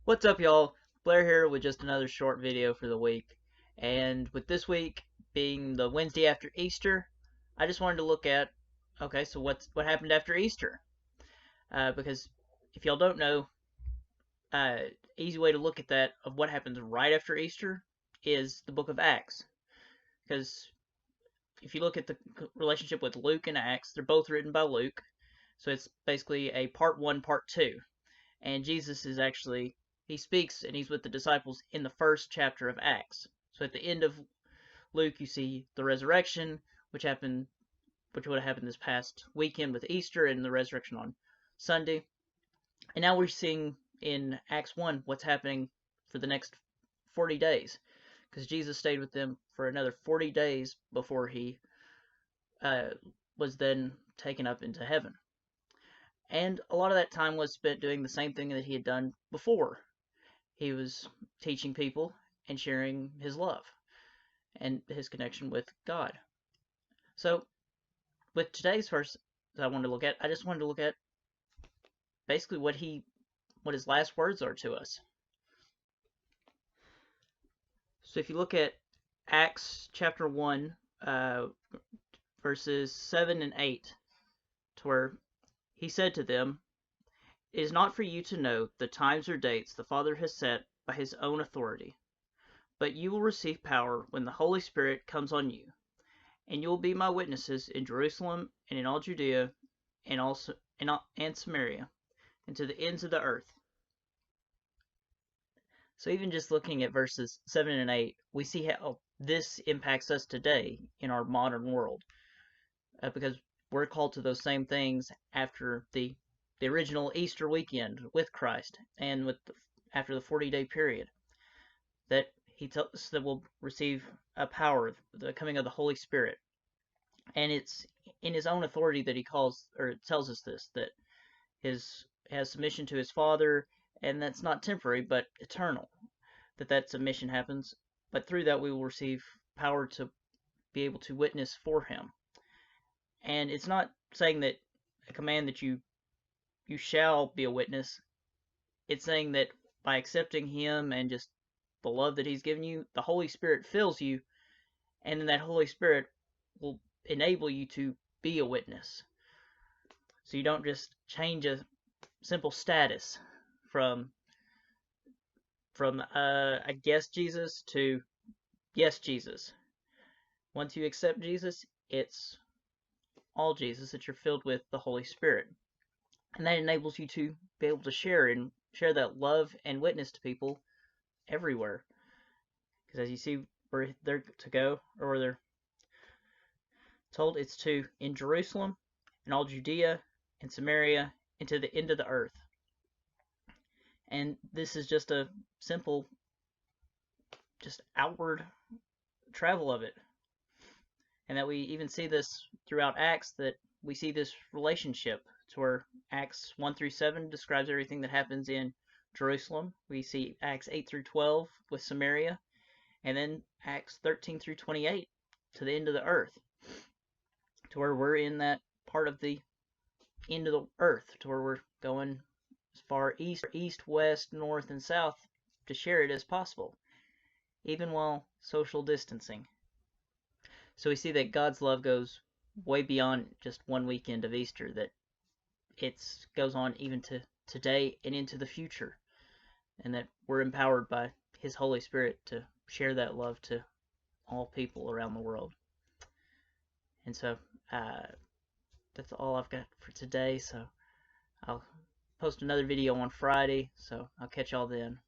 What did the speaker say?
What's up, y'all? Blair here with just another short video for the week. And with this week being the Wednesday after Easter, I just wanted to look at, okay, so what happened after Easter? Because if y'all don't know, uh, easy way to look at that of what happens right after Easter is the book of Acts. Because if you look at the relationship with Luke and Acts, they're both written by Luke. So it's basically a part one, part two. And Jesus is actually, he speaks and he's with the disciples in the first chapter of Acts. So at the end of Luke, you see the resurrection, which would have happened this past weekend with Easter and the resurrection on Sunday. And now we're seeing in Acts 1 what's happening for the next 40 days, because Jesus stayed with them for another 40 days before he uh, was then taken up into heaven. And a lot of that time was spent doing the same thing that he had done before. He was teaching people and sharing his love and his connection with God. So, with today's verse that I wanted to look at, I just wanted to look at basically what his last words are to us. So, if you look at Acts chapter 1, verses 7 and 8, to where he said to them, "It is not for you to know the times or dates the Father has set by his own authority, but you will receive power when the Holy Spirit comes on you, and you will be my witnesses in Jerusalem and in all Judea and also and Samaria, and to the ends of the earth." So even just looking at verses 7 and 8, we see how this impacts us today in our modern world, because we're called to those same things after the original Easter weekend with Christ and after the 40-day period, that he tells us that we'll receive a power, the coming of the Holy Spirit. And it's in his own authority that he calls or tells us this, that his has submission to his Father, and that's not temporary but eternal. That submission happens, but through that we will receive power to be able to witness for him. And it's not saying that a command that you shall be a witness. It's saying that by accepting him and just the love that he's given you, the Holy Spirit fills you, and then that Holy Spirit will enable you to be a witness. So you don't just change a simple status from I guess Jesus to yes Jesus. Once you accept Jesus, it's all Jesus, that you're filled with the Holy Spirit. And that enables you to be able to share that love and witness to people everywhere. Because as you see where they're to go, or where they're told, it's to in Jerusalem and all Judea and Samaria and to the end of the earth. And this is just a simple, just outward travel of it. And that we even see this throughout Acts, that we see this relationship to where Acts 1 through 7 describes everything that happens in Jerusalem. We see Acts 8 through 12 with Samaria, and then Acts 13 through 28 to the end of the earth, to where we're in that part of the end of the earth, to where we're going as far east, west, north, and south to share it as possible, even while social distancing. So we see that God's love goes way beyond just one weekend of Easter, that it goes on even to today and into the future, and that we're empowered by his Holy Spirit to share that love to all people around the world. And so that's all I've got for today. So I'll post another video on Friday, so I'll catch y'all then.